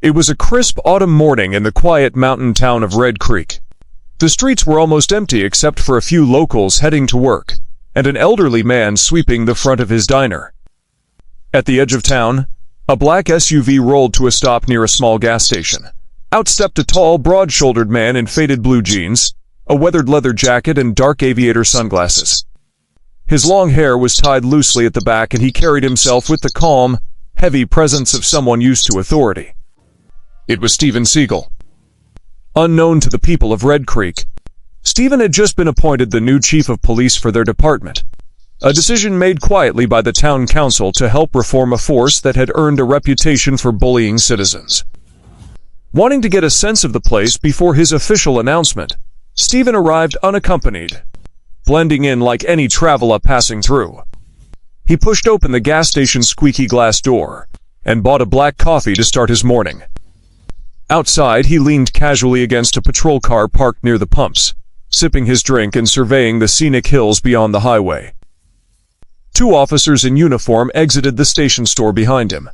It was a crisp autumn morning in the quiet mountain town of Red Creek. The streets were almost empty except for a few locals heading to work, and an elderly man sweeping the front of his diner. At the edge of town, a black SUV rolled to a stop near a small gas station. Out stepped a tall, broad-shouldered man in faded blue jeans, a weathered leather jacket, and dark aviator sunglasses. His long hair was tied loosely at the back, and he carried himself with the calm, heavy presence of someone used to authority. It was Steven Seagal. Unknown to the people of Red Creek, Steven had just been appointed the new chief of police for their department, a decision made quietly by the town council to help reform a force that had earned a reputation for bullying citizens. Wanting to get a sense of the place before his official announcement, Steven arrived unaccompanied, blending in like any traveler passing through. He pushed open the gas station's squeaky glass door and bought a black coffee to start his morning. Outside, he leaned casually against a patrol car parked near the pumps, sipping his drink and surveying the scenic hills beyond the highway. Two officers in uniform exited the station store behind him.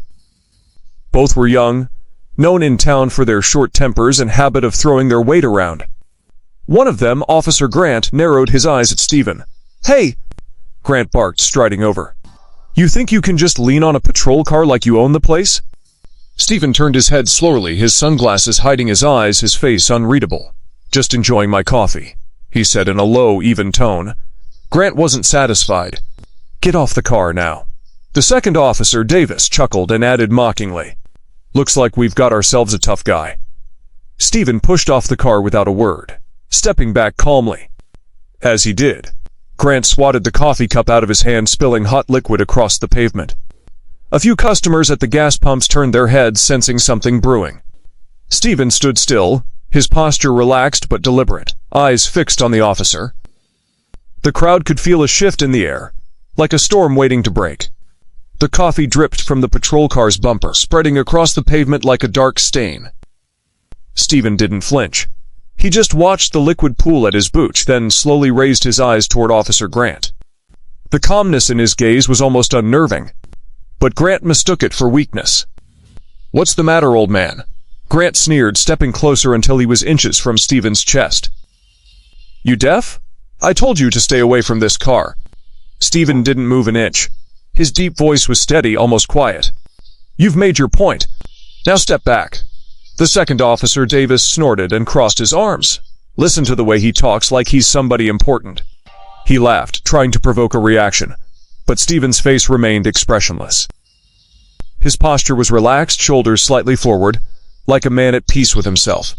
Both were young, known in town for their short tempers and habit of throwing their weight around. One of them, Officer Grant, narrowed his eyes at Steven. "Hey!" Grant barked, striding over. "You think you can just lean on a patrol car like you own the place?" Steven turned his head slowly, his sunglasses hiding his eyes, his face unreadable. "Just enjoying my coffee," he said in a low, even tone. Grant wasn't satisfied. "Get off the car now." The second officer, Davis, chuckled and added mockingly, "Looks like we've got ourselves a tough guy." Steven pushed off the car without a word, stepping back calmly. As he did, Grant swatted the coffee cup out of his hand, spilling hot liquid across the pavement. A few customers at the gas pumps turned their heads, sensing something brewing. Steven stood still, his posture relaxed but deliberate, eyes fixed on the officer. The crowd could feel a shift in the air, like a storm waiting to break. The coffee dripped from the patrol car's bumper, spreading across the pavement like a dark stain. Steven didn't flinch. He just watched the liquid pool at his boot, then slowly raised his eyes toward Officer Grant. The calmness in his gaze was almost unnerving, but Grant mistook it for weakness. "What's the matter, old man?" Grant sneered, stepping closer until he was inches from Steven's chest. "You deaf? I told you to stay away from this car." Steven didn't move an inch. His deep voice was steady, almost quiet. "You've made your point. Now step back." The second officer, Davis, snorted and crossed his arms. "Listen to the way he talks, like he's somebody important." He laughed, trying to provoke a reaction, but Steven's face remained expressionless. His posture was relaxed, shoulders slightly forward, like a man at peace with himself.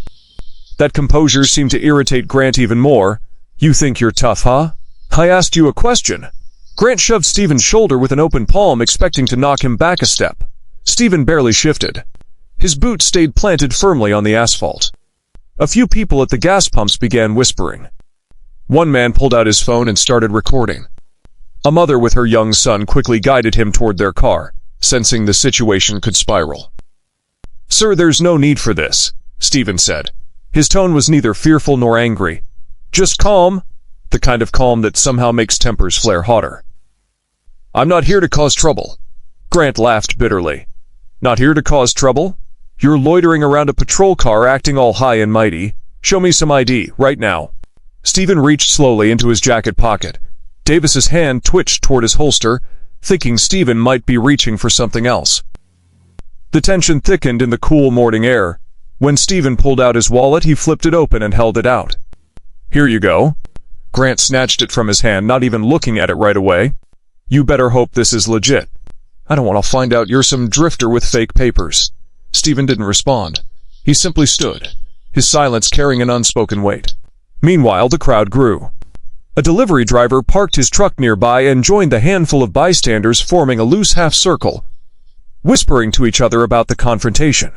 That composure seemed to irritate Grant even more. "You think you're tough, huh? I asked you a question." Grant shoved Steven's shoulder with an open palm, expecting to knock him back a step. Steven barely shifted. His boot stayed planted firmly on the asphalt. A few people at the gas pumps began whispering. One man pulled out his phone and started recording. A mother with her young son quickly guided him toward their car, sensing the situation could spiral. "Sir, there's no need for this," Steven said. His tone was neither fearful nor angry. "Just calm," the kind of calm that somehow makes tempers flare hotter. "I'm not here to cause trouble." Grant laughed bitterly. "Not here to cause trouble? You're loitering around a patrol car acting all high and mighty. Show me some ID, right now." Steven reached slowly into his jacket pocket. Davis's hand twitched toward his holster, thinking Steven might be reaching for something else. The tension thickened in the cool morning air. When Steven pulled out his wallet, he flipped it open and held it out. "Here you go." Grant snatched it from his hand, not even looking at it right away. "You better hope this is legit. I don't want to find out you're some drifter with fake papers." Steven didn't respond. He simply stood, his silence carrying an unspoken weight. Meanwhile, the crowd grew. A delivery driver parked his truck nearby and joined the handful of bystanders, forming a loose half-circle, whispering to each other about the confrontation.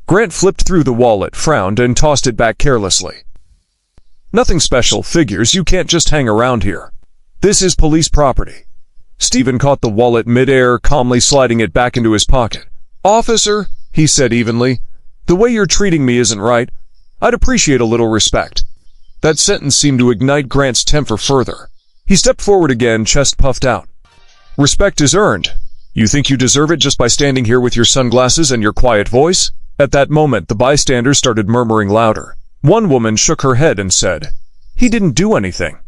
Grant flipped through the wallet, frowned, and tossed it back carelessly. "Nothing special, figures. You can't just hang around here. This is police property." Steven caught the wallet mid-air, calmly sliding it back into his pocket. "Officer," he said evenly, "the way you're treating me isn't right. I'd appreciate a little respect." That sentence seemed to ignite Grant's temper further. He stepped forward again, chest puffed out. "Respect is earned. You think you deserve it just by standing here with your sunglasses and your quiet voice?" At that moment, the bystanders started murmuring louder. One woman shook her head and said, "He didn't do anything.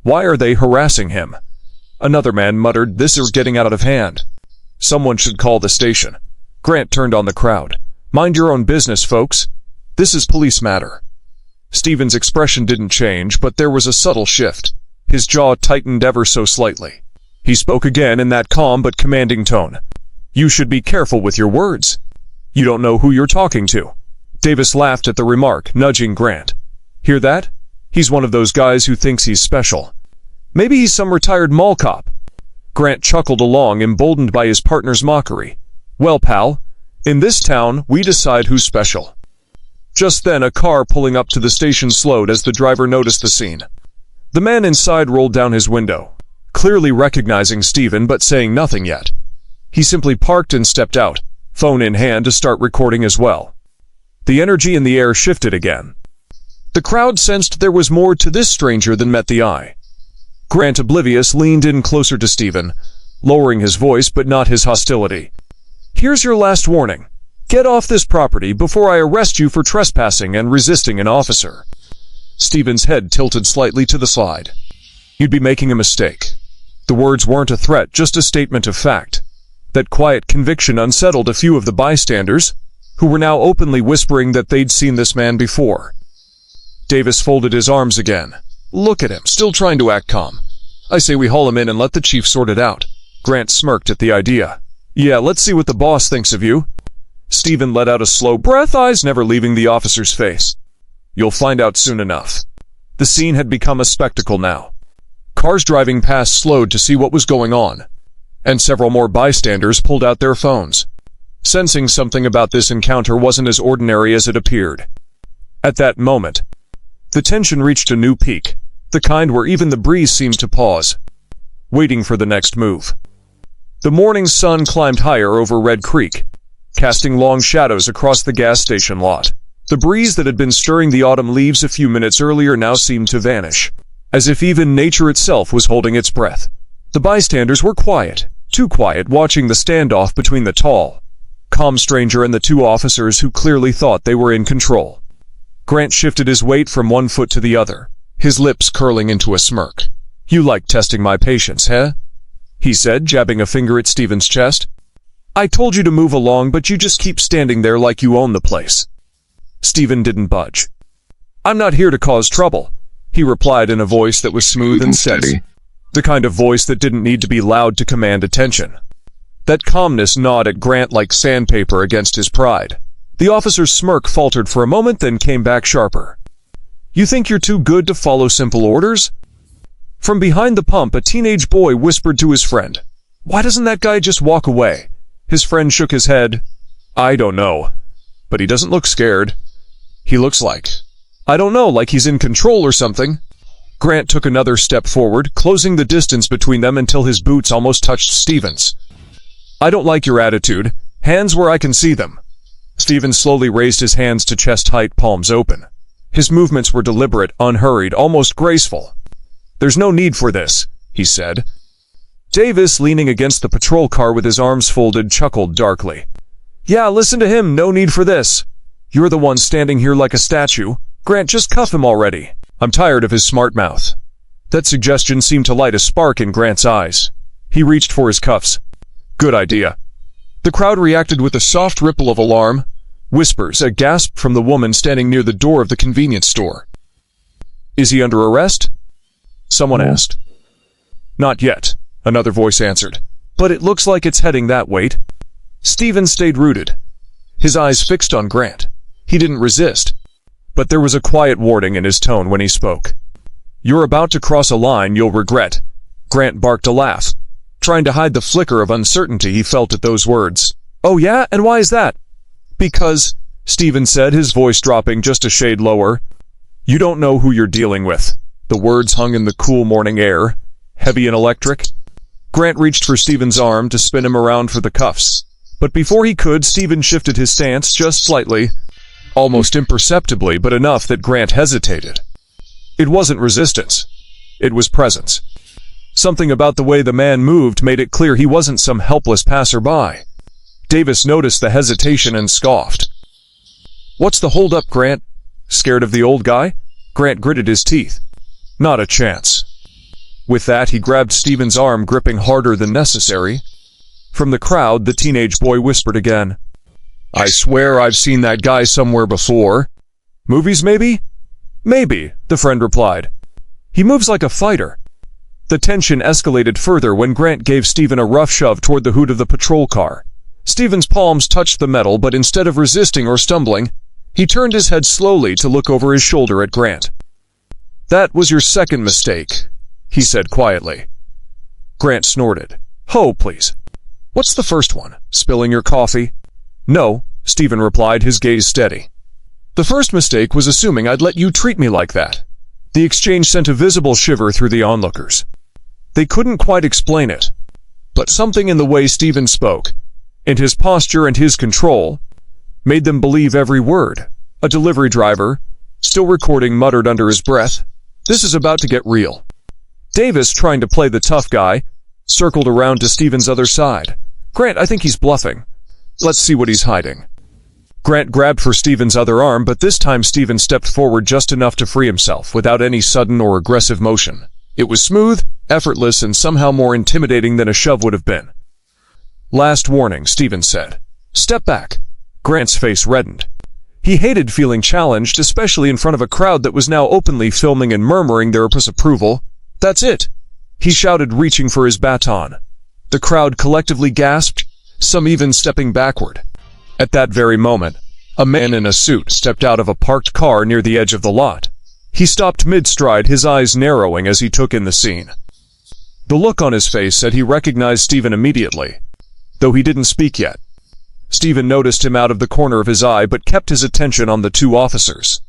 Why are they harassing him?" Another man muttered, "This is getting out of hand. Someone should call the station." Grant turned on the crowd. "Mind your own business, folks. This is police matter." Steven's expression didn't change, but there was a subtle shift. His jaw tightened ever so slightly. He spoke again in that calm but commanding tone. "You should be careful with your words. You don't know who you're talking to." Davis laughed at the remark, nudging Grant. "Hear that? He's one of those guys who thinks he's special. Maybe he's some retired mall cop." Grant chuckled along, emboldened by his partner's mockery. "Well, pal, in this town, we decide who's special." Just then, a car pulling up to the station slowed as the driver noticed the scene. The man inside rolled down his window, clearly recognizing Steven but saying nothing yet. He simply parked and stepped out, phone in hand, to start recording as well. The energy in the air shifted again. The crowd sensed there was more to this stranger than met the eye. Grant, oblivious, leaned in closer to Steven, lowering his voice but not his hostility. "Here's your last warning. Get off this property before I arrest you for trespassing and resisting an officer." Steven's head tilted slightly to the side. "You'd be making a mistake." The words weren't a threat, just a statement of fact. That quiet conviction unsettled a few of the bystanders, who were now openly whispering that they'd seen this man before. Davis folded his arms again. "Look at him, still trying to act calm. I say we haul him in and let the chief sort it out." Grant smirked at the idea. "Yeah, let's see what the boss thinks of you." Steven let out a slow breath, eyes never leaving the officer's face. "You'll find out soon enough." The scene had become a spectacle now. Cars driving past slowed to see what was going on, and several more bystanders pulled out their phones, sensing something about this encounter wasn't as ordinary as it appeared. At that moment, the tension reached a new peak, the kind where even the breeze seemed to pause, waiting for the next move. The morning sun climbed higher over Red Creek, casting long shadows across the gas station lot. The breeze that had been stirring the autumn leaves a few minutes earlier now seemed to vanish, as if even nature itself was holding its breath. The bystanders were quiet, too quiet, watching the standoff between the tall, calm stranger and the two officers who clearly thought they were in control. Grant shifted his weight from one foot to the other, his lips curling into a smirk. "You like testing my patience, eh?" he said, jabbing a finger at Steven's chest. "I told you to move along, but you just keep standing there like you own the place." Steven didn't budge. "I'm not here to cause trouble," he replied in a voice that was smooth and steady. The kind of voice that didn't need to be loud to command attention. That calmness gnawed at Grant like sandpaper against his pride. The officer's smirk faltered for a moment, then came back sharper. "You think you're too good to follow simple orders?" From behind the pump, a teenage boy whispered to his friend, "Why doesn't that guy just walk away?" His friend shook his head. "I don't know. But he doesn't look scared. He looks like, I don't know, like he's in control or something." Grant took another step forward, closing the distance between them until his boots almost touched Steven's. "I don't like your attitude. Hands where I can see them." Steven slowly raised his hands to chest height, palms open. His movements were deliberate, unhurried, almost graceful. "There's no need for this," he said. Davis, leaning against the patrol car with his arms folded, chuckled darkly. "Yeah, listen to him, no need for this. You're the one standing here like a statue. Grant, just cuff him already." "I'm tired of his smart mouth." That suggestion seemed to light a spark in Grant's eyes. He reached for his cuffs. "Good idea." The crowd reacted with a soft ripple of alarm, whispers, a gasp from the woman standing near the door of the convenience store. "Is he under arrest?" someone asked. "Not yet," another voice answered. "But it looks like it's heading that way." Steven stayed rooted, his eyes fixed on Grant. He didn't resist, but there was a quiet warning in his tone when he spoke. "You're about to cross a line you'll regret." Grant barked a laugh, trying to hide the flicker of uncertainty he felt at those words. "Oh yeah? And why is that?" "Because," Steven said, his voice dropping just a shade lower, "you don't know who you're dealing with." The words hung in the cool morning air, heavy and electric. Grant reached for Steven's arm to spin him around for the cuffs, but before he could, Steven shifted his stance just slightly, almost imperceptibly, but enough that Grant hesitated. It wasn't resistance. It was presence. Something about the way the man moved made it clear he wasn't some helpless passerby. Davis noticed the hesitation and scoffed. "What's the hold-up, Grant? Scared of the old guy?" Grant gritted his teeth. "Not a chance." With that, he grabbed Steven's arm, gripping harder than necessary. From the crowd, the teenage boy whispered again, "I swear I've seen that guy somewhere before." "Movies, maybe?" "Maybe," the friend replied. "He moves like a fighter." The tension escalated further when Grant gave Steven a rough shove toward the hood of the patrol car. Steven's palms touched the metal, but instead of resisting or stumbling, he turned his head slowly to look over his shoulder at Grant. "That was your second mistake," he said quietly. Grant snorted. "Oh, please. What's the first one? Spilling your coffee?" "No," Steven replied, his gaze steady. "The first mistake was assuming I'd let you treat me like that." The exchange sent a visible shiver through the onlookers. They couldn't quite explain it, but something in the way Steven spoke, and his posture and his control, made them believe every word. A delivery driver, still recording, muttered under his breath, "This is about to get real." Davis, trying to play the tough guy, circled around to Steven's other side. "Grant, I think he's bluffing. Let's see what he's hiding." Grant grabbed for Steven's other arm, but this time Steven stepped forward just enough to free himself, without any sudden or aggressive motion. It was smooth, effortless, and somehow more intimidating than a shove would have been. "Last warning," Steven said. "Step back." Grant's face reddened. He hated feeling challenged, especially in front of a crowd that was now openly filming and murmuring their disapproval. "That's it," he shouted, reaching for his baton. The crowd collectively gasped, some even stepping backward. At that very moment, a man in a suit stepped out of a parked car near the edge of the lot. He stopped mid-stride, his eyes narrowing as he took in the scene. The look on his face said he recognized Steven immediately, though he didn't speak yet. Steven noticed him out of the corner of his eye, but kept his attention on the two officers.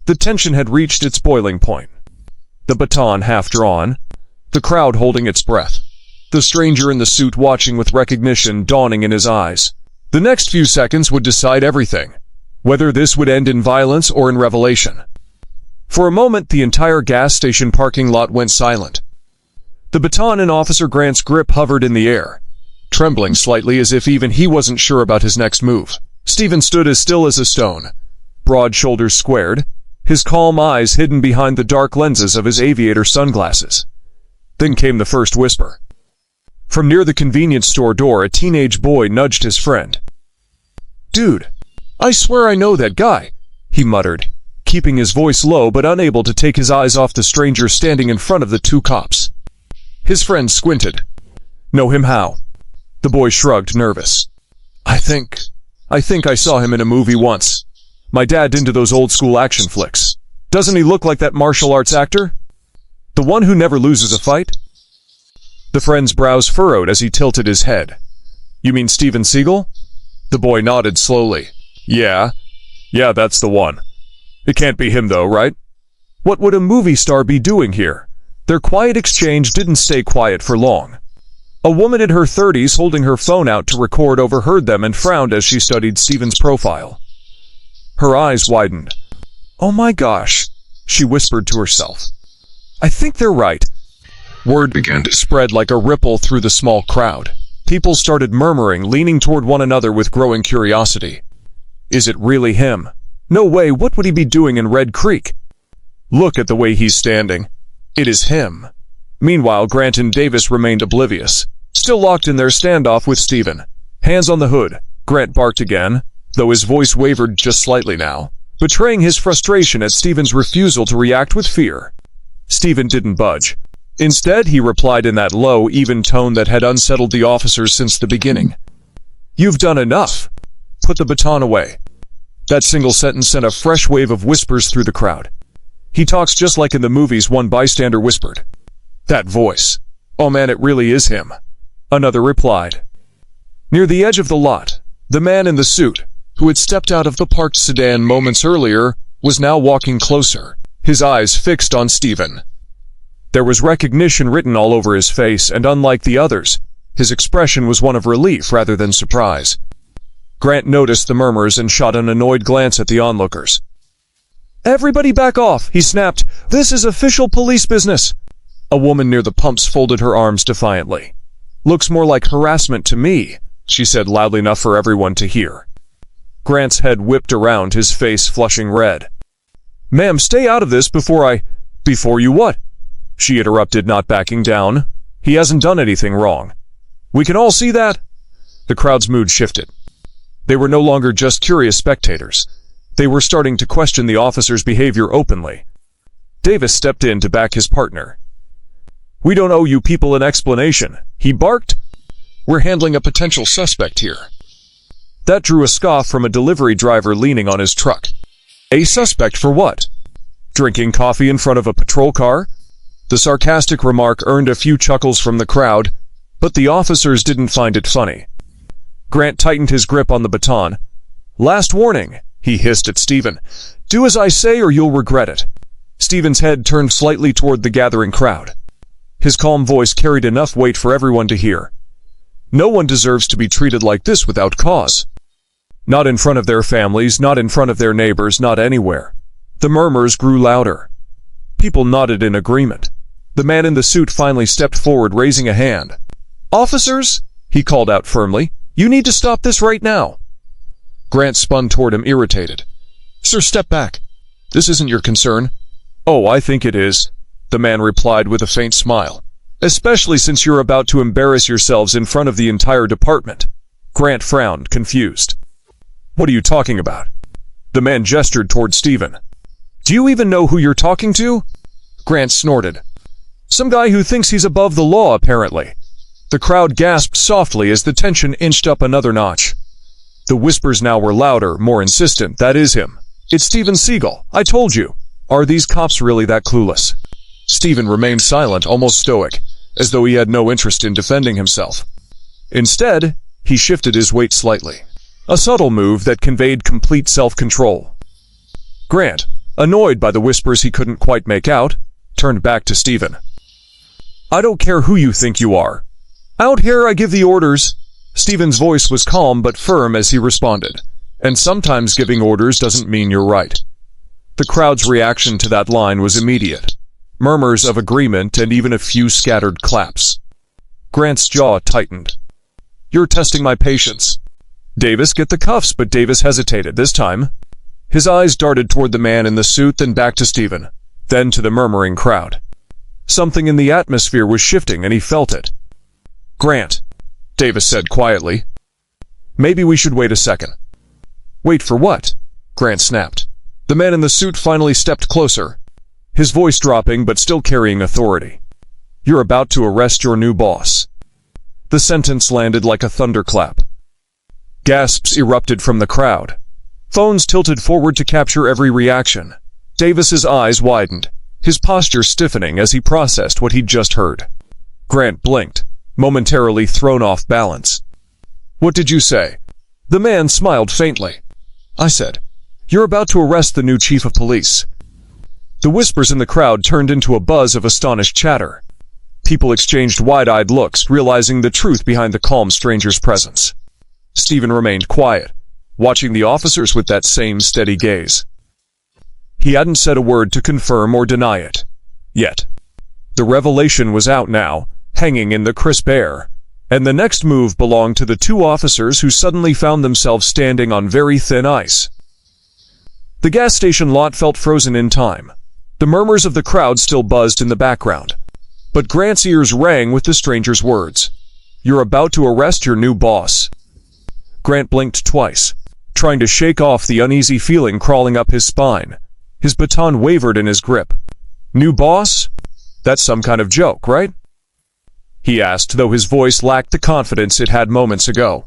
The tension had reached its boiling point. The baton half drawn, the crowd holding its breath, the stranger in the suit watching with recognition dawning in his eyes. The next few seconds would decide everything, whether this would end in violence or in revelation. For a moment, the entire gas station parking lot went silent. The baton in Officer Grant's grip hovered in the air, trembling slightly as if even he wasn't sure about his next move. Steven stood as still as a stone, broad shoulders squared, his calm eyes hidden behind the dark lenses of his aviator sunglasses. Then came the first whisper. From near the convenience store door, a teenage boy nudged his friend. "Dude, I swear I know that guy," he muttered, keeping his voice low but unable to take his eyes off the stranger standing in front of the two cops. His friend squinted. "Know him how?" The boy shrugged, nervous. I think I saw him in a movie once. My dad into those old-school action flicks. Doesn't he look like that martial arts actor? The one who never loses a fight?" The friend's brows furrowed as he tilted his head. "You mean Steven Seagal?" The boy nodded slowly. Yeah, that's the one. It can't be him though, right?" What would a movie star be doing here? Their quiet exchange didn't stay quiet for long. A woman in her 30s holding her phone out to record overheard them and frowned as she studied Steven's profile. Her eyes widened. "Oh my gosh," she whispered to herself. "I think they're right." Word began to spread like a ripple through the small crowd. People started murmuring, leaning toward one another with growing curiosity. Is it really him? No way, what would he be doing in Red Creek? Look at the way he's standing. It is him. Meanwhile, Grant and Davis remained oblivious, still locked in their standoff with Steven. "Hands on the hood," Grant barked again, though his voice wavered just slightly now, betraying his frustration at Steven's refusal to react with fear. Steven didn't budge. Instead, he replied in that low, even tone that had unsettled the officers since the beginning. "You've done enough. Put the baton away." That single sentence sent a fresh wave of whispers through the crowd. "He talks just like in the movies," one bystander whispered. "That voice. Oh man, it really is him," another replied. Near the edge of the lot, the man in the suit, who had stepped out of the parked sedan moments earlier, was now walking closer, his eyes fixed on Steven. There was recognition written all over his face, and unlike the others, his expression was one of relief rather than surprise. Grant noticed the murmurs and shot an annoyed glance at the onlookers. "Everybody back off," he snapped. "This is official police business." A woman near the pumps folded her arms defiantly. "Looks more like harassment to me," she said loudly enough for everyone to hear. Grant's head whipped around, his face flushing red. "Ma'am, stay out of this before you what?" she interrupted, not backing down. "He hasn't done anything wrong. We can all see that." The crowd's mood shifted. They were no longer just curious spectators. They were starting to question the officer's behavior openly. Davis stepped in to back his partner. "We don't owe you people an explanation," he barked. "We're handling a potential suspect here." That drew a scoff from a delivery driver leaning on his truck. "A suspect for what? Drinking coffee in front of a patrol car?" The sarcastic remark earned a few chuckles from the crowd, but the officers didn't find it funny. Grant tightened his grip on the baton. "Last warning," he hissed at Steven. "Do as I say or you'll regret it." Steven's head turned slightly toward the gathering crowd. His calm voice carried enough weight for everyone to hear. "No one deserves to be treated like this without cause. Not in front of their families, not in front of their neighbors, not anywhere." The murmurs grew louder. People nodded in agreement. The man in the suit finally stepped forward, raising a hand. "Officers," he called out firmly, "you need to stop this right now." Grant spun toward him, irritated. "Sir, step back. This isn't your concern." "Oh, I think it is," the man replied with a faint smile. "Especially since you're about to embarrass yourselves in front of the entire department." Grant frowned, confused. "What are you talking about?" The man gestured toward Steven. "Do you even know who you're talking to?" Grant snorted. "Some guy who thinks he's above the law, apparently." The crowd gasped softly as the tension inched up another notch. The whispers now were louder, more insistent. "That is him. It's Steven Seagal. I told you. Are these cops really that clueless?" Steven remained silent, almost stoic, as though he had no interest in defending himself. Instead, he shifted his weight slightly. A subtle move that conveyed complete self-control. Grant, annoyed by the whispers he couldn't quite make out, turned back to Steven. "I don't care who you think you are. Out here I give the orders." Steven's voice was calm but firm as he responded. "And sometimes giving orders doesn't mean you're right." The crowd's reaction to that line was immediate. Murmurs of agreement and even a few scattered claps. Grant's jaw tightened. "You're testing my patience." "Davis, get the cuffs," but Davis hesitated this time. His eyes darted toward the man in the suit, then back to Steven, then to the murmuring crowd. Something in the atmosphere was shifting, and he felt it. "Grant," Davis said quietly, "maybe we should wait a second." "Wait for what?" Grant snapped. The man in the suit finally stepped closer, his voice dropping but still carrying authority. "You're about to arrest your new boss." The sentence landed like a thunderclap. Gasps erupted from the crowd. Phones tilted forward to capture every reaction. Davis's eyes widened, his posture stiffening as he processed what he'd just heard. Grant blinked, momentarily thrown off balance. "What did you say?" The man smiled faintly. "I said, you're about to arrest the new chief of police." The whispers in the crowd turned into a buzz of astonished chatter. People exchanged wide-eyed looks, realizing the truth behind the calm stranger's presence. Steven remained quiet, watching the officers with that same steady gaze. He hadn't said a word to confirm or deny it. Yet. The revelation was out now, hanging in the crisp air, and the next move belonged to the two officers who suddenly found themselves standing on very thin ice. The gas station lot felt frozen in time. The murmurs of the crowd still buzzed in the background. But Grant's ears rang with the stranger's words. "You're about to arrest your new boss." Grant blinked twice, trying to shake off the uneasy feeling crawling up his spine. His baton wavered in his grip. "New boss? That's some kind of joke, right?" he asked, though his voice lacked the confidence it had moments ago.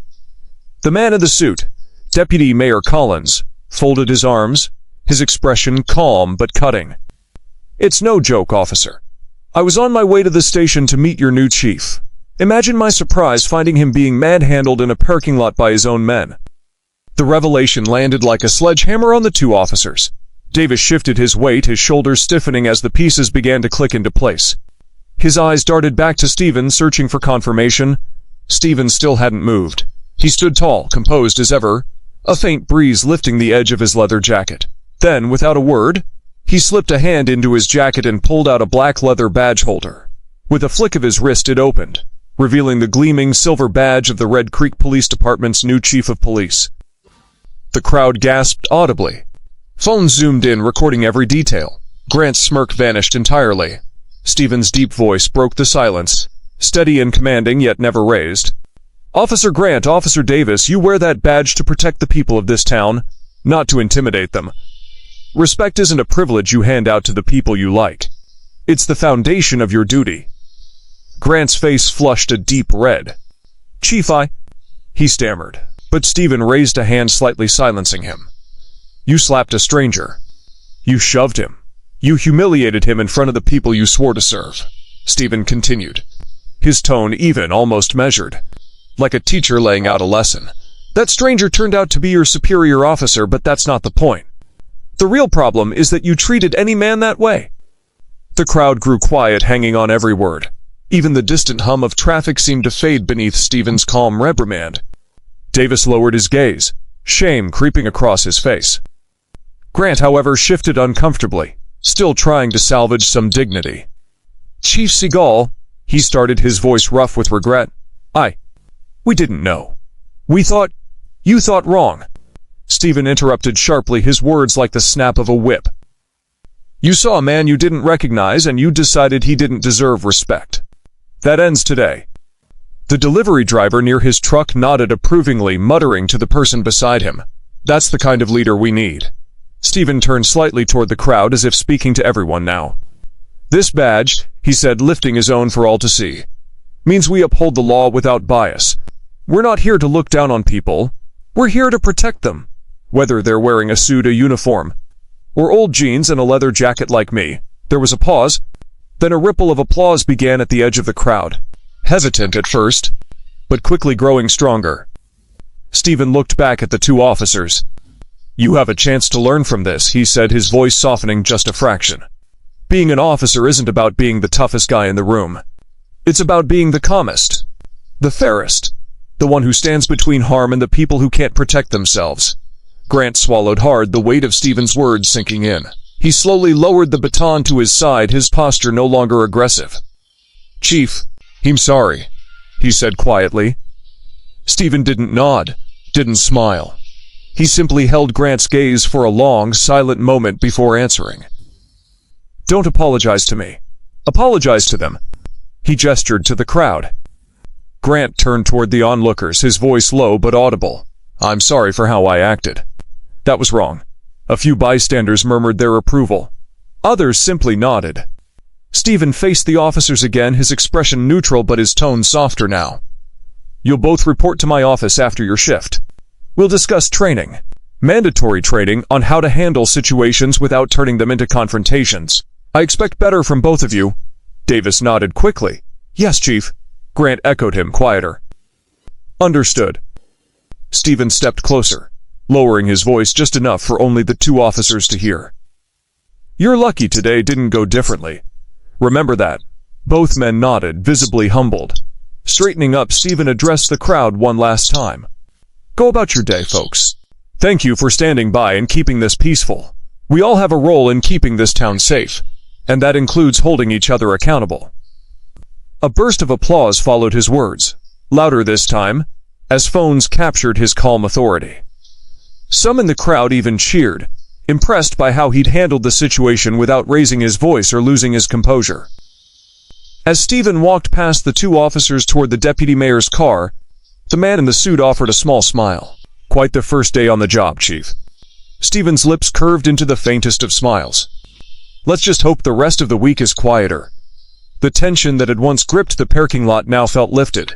The man in the suit, Deputy Mayor Collins, folded his arms, his expression calm but cutting. "It's no joke, officer. I was on my way to the station to meet your new chief. Imagine my surprise finding him being manhandled in a parking lot by his own men." The revelation landed like a sledgehammer on the two officers. Davis shifted his weight, his shoulders stiffening as the pieces began to click into place. His eyes darted back to Steven, searching for confirmation. Steven still hadn't moved. He stood tall, composed as ever, a faint breeze lifting the edge of his leather jacket. Then, without a word, he slipped a hand into his jacket and pulled out a black leather badge holder. With a flick of his wrist, it opened, revealing the gleaming silver badge of the Red Creek Police Department's new chief of police. The crowd gasped audibly. Phones zoomed in, recording every detail. Grant's smirk vanished entirely. Steven's deep voice broke the silence, steady and commanding yet never raised. "Officer Grant, Officer Davis, you wear that badge to protect the people of this town, not to intimidate them. Respect isn't a privilege you hand out to the people you like. It's the foundation of your duty." Grant's face flushed a deep red. "Chief, he stammered, but Steven raised a hand, slightly silencing him. "You slapped a stranger. You shoved him. You humiliated him in front of the people you swore to serve," Steven continued, his tone even, almost measured, like a teacher laying out a lesson. "That stranger turned out to be your superior officer, but that's not the point. The real problem is that you treated any man that way." The crowd grew quiet, hanging on every word. Even the distant hum of traffic seemed to fade beneath Steven's calm reprimand. Davis lowered his gaze, shame creeping across his face. Grant, however, shifted uncomfortably, still trying to salvage some dignity. "Chief Seagal," he started, his voice rough with regret. We didn't know. You thought wrong." Steven interrupted sharply, his words like the snap of a whip. "You saw a man you didn't recognize and you decided he didn't deserve respect. That ends today." The delivery driver near his truck nodded approvingly, muttering to the person beside him, "That's the kind of leader we need." Steven turned slightly toward the crowd as if speaking to everyone now. "This badge," he said, lifting his own for all to see, "means we uphold the law without bias. We're not here to look down on people. We're here to protect them, whether they're wearing a suit, a uniform, or old jeans and a leather jacket like me." There was a pause. Then a ripple of applause began at the edge of the crowd, hesitant at first, but quickly growing stronger. Steven looked back at the two officers. "You have a chance to learn from this," he said, his voice softening just a fraction. "Being an officer isn't about being the toughest guy in the room. It's about being the calmest, the fairest, the one who stands between harm and the people who can't protect themselves." Grant swallowed hard, the weight of Steven's words sinking in. He slowly lowered the baton to his side, his posture no longer aggressive. "Chief, I'm sorry," he said quietly. Steven didn't nod, didn't smile. He simply held Grant's gaze for a long, silent moment before answering. "Don't apologize to me. Apologize to them." He gestured to the crowd. Grant turned toward the onlookers, his voice low but audible. "I'm sorry for how I acted. That was wrong." A few bystanders murmured their approval. Others simply nodded. Steven faced the officers again, his expression neutral but his tone softer now. "You'll both report to my office after your shift. We'll discuss training. Mandatory training on how to handle situations without turning them into confrontations. I expect better from both of you." Davis nodded quickly. "Yes, Chief." Grant echoed him, quieter. "Understood." Steven stepped closer, lowering his voice just enough for only the two officers to hear. "You're lucky today didn't go differently. Remember that." Both men nodded, visibly humbled. Straightening up, Steven addressed the crowd one last time. "Go about your day, folks. Thank you for standing by and keeping this peaceful. We all have a role in keeping this town safe, and that includes holding each other accountable." A burst of applause followed his words, louder this time, as phones captured his calm authority. Some in the crowd even cheered, impressed by how he'd handled the situation without raising his voice or losing his composure. As Steven walked past the two officers toward the deputy mayor's car, the man in the suit offered a small smile. "Quite the first day on the job, Chief." Steven's lips curved into the faintest of smiles. "Let's just hope the rest of the week is quieter." The tension that had once gripped the parking lot now felt lifted,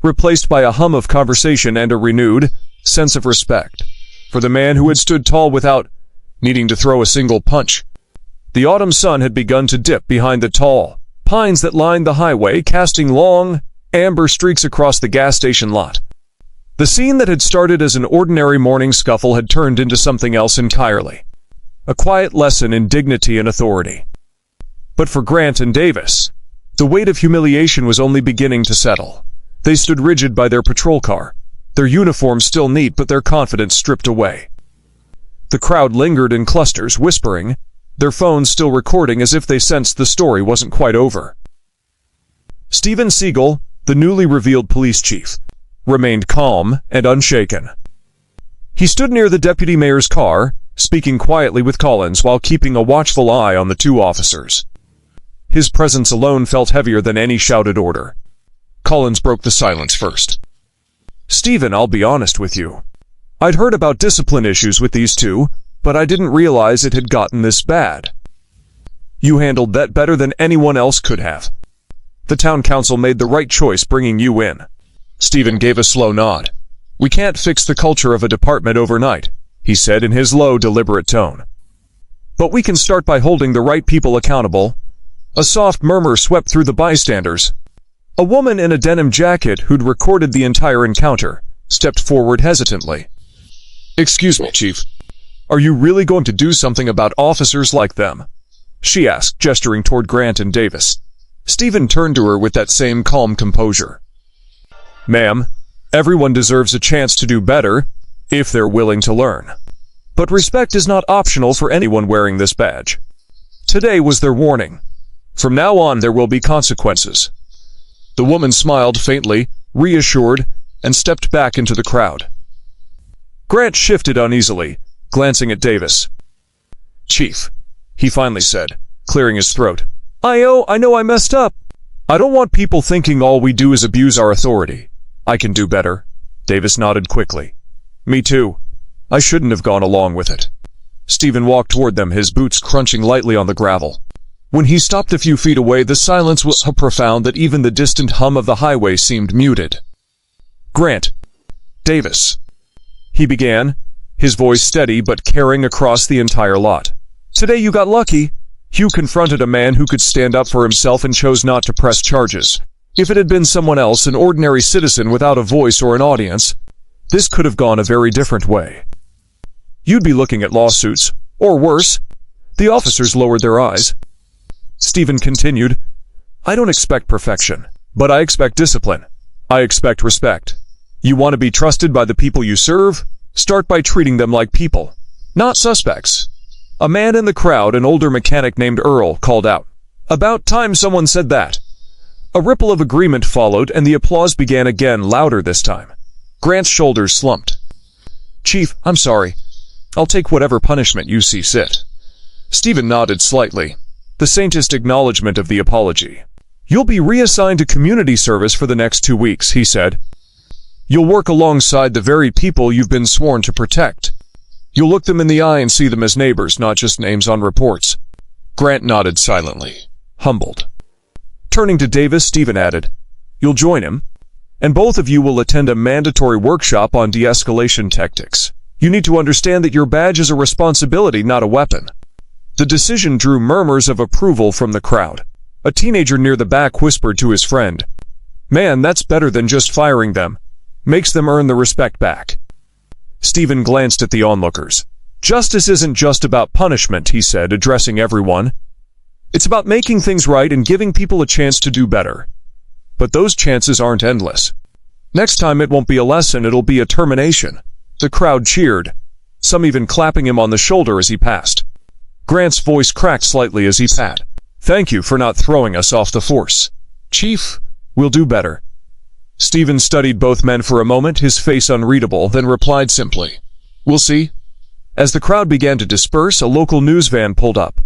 replaced by a hum of conversation and a renewed sense of respect for the man who had stood tall without needing to throw a single punch. The autumn sun had begun to dip behind the tall pines that lined the highway, casting long, amber streaks across the gas station lot. The scene that had started as an ordinary morning scuffle had turned into something else entirely. A quiet lesson in dignity and authority. But for Grant and Davis, the weight of humiliation was only beginning to settle. They stood rigid by their patrol car, their uniforms still neat but their confidence stripped away. The crowd lingered in clusters, whispering, their phones still recording as if they sensed the story wasn't quite over. Steven Seagal, the newly revealed police chief, remained calm and unshaken. He stood near the deputy mayor's car, speaking quietly with Collins while keeping a watchful eye on the two officers. His presence alone felt heavier than any shouted order. Collins broke the silence first. "Steven, I'll be honest with you. I'd heard about discipline issues with these two, but I didn't realize it had gotten this bad. You handled that better than anyone else could have. The town council made the right choice bringing you in." Steven gave a slow nod. "We can't fix the culture of a department overnight," he said in his low, deliberate tone. "But we can start by holding the right people accountable." A soft murmur swept through the bystanders. A woman in a denim jacket who'd recorded the entire encounter stepped forward hesitantly. "Excuse me, Chief. Are you really going to do something about officers like them?" she asked, gesturing toward Grant and Davis. Steven turned to her with that same calm composure. "Ma'am, everyone deserves a chance to do better, if they're willing to learn. But respect is not optional for anyone wearing this badge. Today was their warning. From now on there will be consequences." The woman smiled faintly, reassured, and stepped back into the crowd. Grant shifted uneasily, glancing at Davis. "Chief," he finally said, clearing his throat. I know I messed up. I don't want people thinking all we do is abuse our authority. I can do better." Davis nodded quickly. "Me too. I shouldn't have gone along with it." Steven walked toward them, his boots crunching lightly on the gravel. When he stopped a few feet away, the silence was so profound that even the distant hum of the highway seemed muted. "Grant, Davis," he began, his voice steady but carrying across the entire lot. "Today you got lucky. You confronted a man who could stand up for himself and chose not to press charges. If it had been someone else, an ordinary citizen without a voice or an audience, this could have gone a very different way. You'd be looking at lawsuits, or worse." The officers lowered their eyes. Steven continued, "I don't expect perfection, but I expect discipline. I expect respect. You want to be trusted by the people you serve? Start by treating them like people, not suspects." A man in the crowd, an older mechanic named Earl, called out, "About time someone said that." A ripple of agreement followed, and the applause began again, louder this time. Grant's shoulders slumped. "Chief, I'm sorry. I'll take whatever punishment you see fit." Steven nodded slightly, the faintest acknowledgement of the apology. "You'll be reassigned to community service for the next 2 weeks," he said. "You'll work alongside the very people you've been sworn to protect. You'll look them in the eye and see them as neighbors, not just names on reports." Grant nodded silently, humbled. Turning to Davis, Steven added, "You'll join him, and both of you will attend a mandatory workshop on de-escalation tactics. You need to understand that your badge is a responsibility, not a weapon." The decision drew murmurs of approval from the crowd. A teenager near the back whispered to his friend, "Man, that's better than just firing them. Makes them earn the respect back." Steven glanced at the onlookers. "Justice isn't just about punishment," he said, addressing everyone. "It's about making things right and giving people a chance to do better. But those chances aren't endless. Next time it won't be a lesson, it'll be a termination." The crowd cheered, some even clapping him on the shoulder as he passed. Grant's voice cracked slightly as he said, "Thank you for not throwing us off the force. Chief, we'll do better." Steven studied both men for a moment, his face unreadable, then replied simply, "We'll see." As the crowd began to disperse, a local news van pulled up.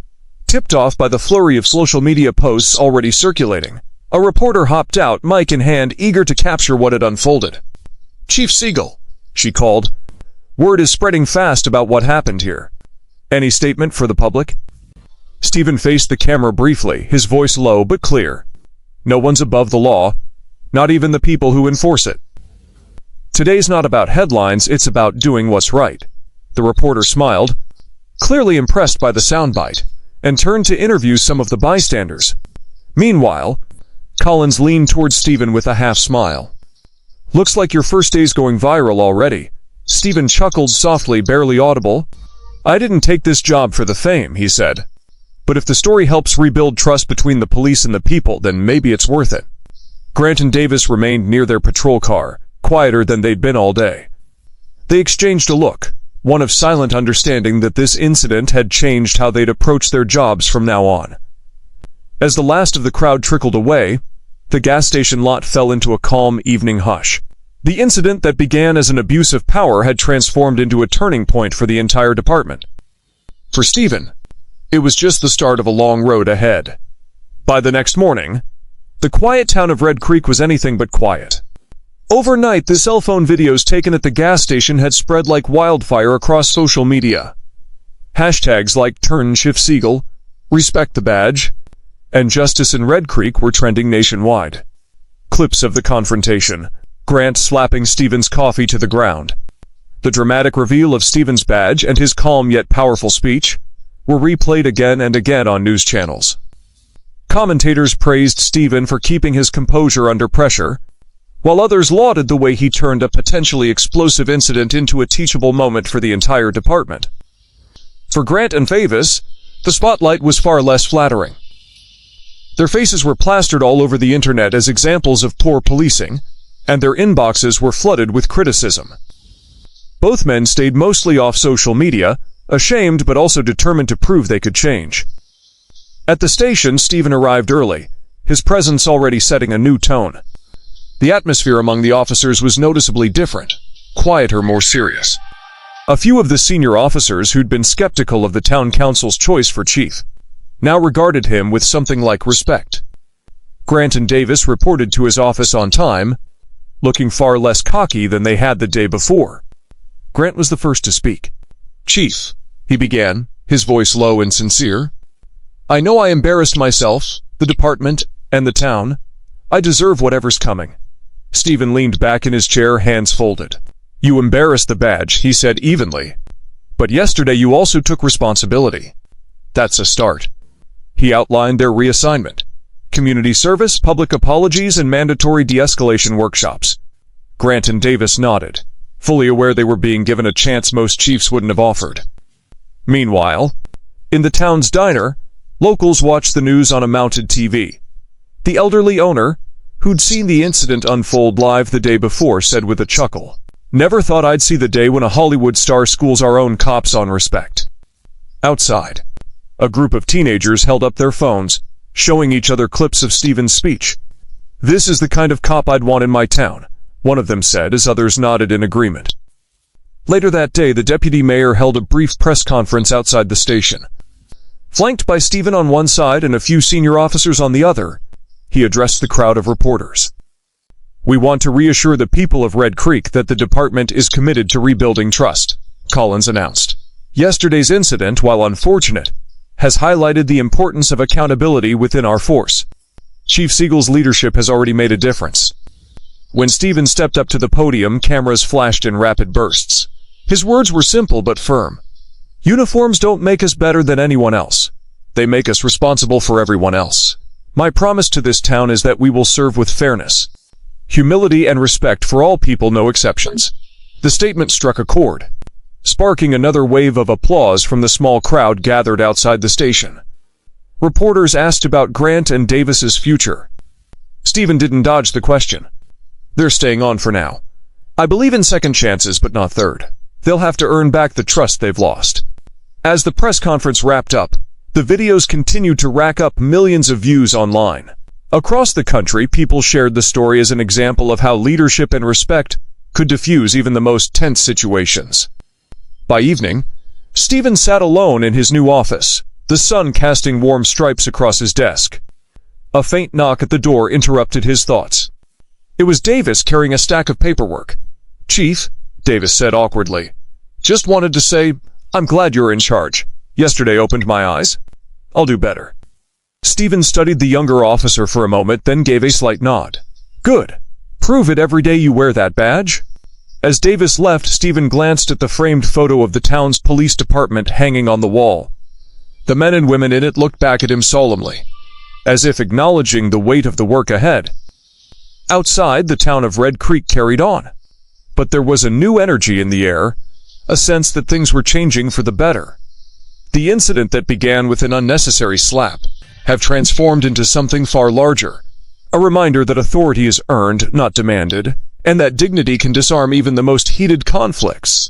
Tipped off by the flurry of social media posts already circulating, a reporter hopped out, mic in hand, eager to capture what had unfolded. "Chief Seagal," she called. "Word is spreading fast about what happened here. Any statement for the public?" Steven faced the camera briefly, his voice low but clear. "No one's above the law, not even the people who enforce it. Today's not about headlines, it's about doing what's right." The reporter smiled, clearly impressed by the soundbite, and turned to interview some of the bystanders. Meanwhile, Collins leaned towards Steven with a half-smile. "Looks like your first day's going viral already." Steven chuckled softly, barely audible. "I didn't take this job for the fame," he said. "But if the story helps rebuild trust between the police and the people, then maybe it's worth it." Grant and Davis remained near their patrol car, quieter than they'd been all day. They exchanged a look, one of silent understanding that this incident had changed how they'd approach their jobs from now on. As the last of the crowd trickled away, the gas station lot fell into a calm evening hush. The incident that began as an abuse of power had transformed into a turning point for the entire department. For Steven, it was just the start of a long road ahead. By the next morning, the quiet town of Red Creek was anything but quiet. Overnight, the cell phone videos taken at the gas station had spread like wildfire across social media. Hashtags like Steven Seagal, Respect the Badge, and Justice in Red Creek were trending nationwide. Clips of the confrontation, Grant slapping Steven's coffee to the ground, the dramatic reveal of Steven's badge and his calm yet powerful speech, were replayed again and again on news channels. Commentators praised Steven for keeping his composure under pressure, while others lauded the way he turned a potentially explosive incident into a teachable moment for the entire department. For Grant and Favis, the spotlight was far less flattering. Their faces were plastered all over the internet as examples of poor policing, and their inboxes were flooded with criticism. Both men stayed mostly off social media, ashamed but also determined to prove they could change. At the station, Steven arrived early, his presence already setting a new tone. The atmosphere among the officers was noticeably different, quieter, more serious. A few of the senior officers who'd been skeptical of the town council's choice for chief now regarded him with something like respect. Grant and Davis reported to his office on time, looking far less cocky than they had the day before. Grant was the first to speak. "Chief," he began, his voice low and sincere, "I know I embarrassed myself, the department, and the town. I deserve whatever's coming." Steven leaned back in his chair, hands folded. "You embarrassed the badge," he said evenly. "But yesterday you also took responsibility. That's a start." He outlined their reassignment: community service, public apologies, and mandatory de-escalation workshops. Grant and Davis nodded, fully aware they were being given a chance most chiefs wouldn't have offered. Meanwhile, in the town's diner, locals watched the news on a mounted TV. The elderly owner, who'd seen the incident unfold live the day before, said with a chuckle, "Never thought I'd see the day when a Hollywood star schools our own cops on respect." Outside, a group of teenagers held up their phones, showing each other clips of Steven's speech. "This is the kind of cop I'd want in my town," one of them said as others nodded in agreement. Later that day, the deputy mayor held a brief press conference outside the station. Flanked by Steven on one side and a few senior officers on the other, he addressed the crowd of reporters. "We want to reassure the people of Red Creek that the department is committed to rebuilding trust," Collins announced. "Yesterday's incident, while unfortunate, has highlighted the importance of accountability within our force. Chief Seagal's leadership has already made a difference." When Steven stepped up to the podium, cameras flashed in rapid bursts. His words were simple but firm. "Uniforms don't make us better than anyone else. They make us responsible for everyone else. My promise to this town is that we will serve with fairness, humility, and respect for all people, no exceptions." The statement struck a chord, sparking another wave of applause from the small crowd gathered outside the station. Reporters asked about Grant and Davis's future. Steven didn't dodge the question. "They're staying on for now. I believe in second chances, but not third. They'll have to earn back the trust they've lost." As the press conference wrapped up, the videos continued to rack up millions of views online. Across the country, people shared the story as an example of how leadership and respect could diffuse even the most tense situations. By evening, Steven sat alone in his new office, the sun casting warm stripes across his desk. A faint knock at the door interrupted his thoughts. It was Davis carrying a stack of paperwork. "Chief," Davis said awkwardly, "just wanted to say, I'm glad you're in charge. Yesterday opened my eyes. I'll do better." Steven studied the younger officer for a moment, then gave a slight nod. "Good. Prove it every day you wear that badge." As Davis left, Steven glanced at the framed photo of the town's police department hanging on the wall. The men and women in it looked back at him solemnly, as if acknowledging the weight of the work ahead. Outside, the town of Red Creek carried on. But there was a new energy in the air, a sense that things were changing for the better. The incident that began with an unnecessary slap had transformed into something far larger, a reminder that authority is earned, not demanded, and that dignity can disarm even the most heated conflicts.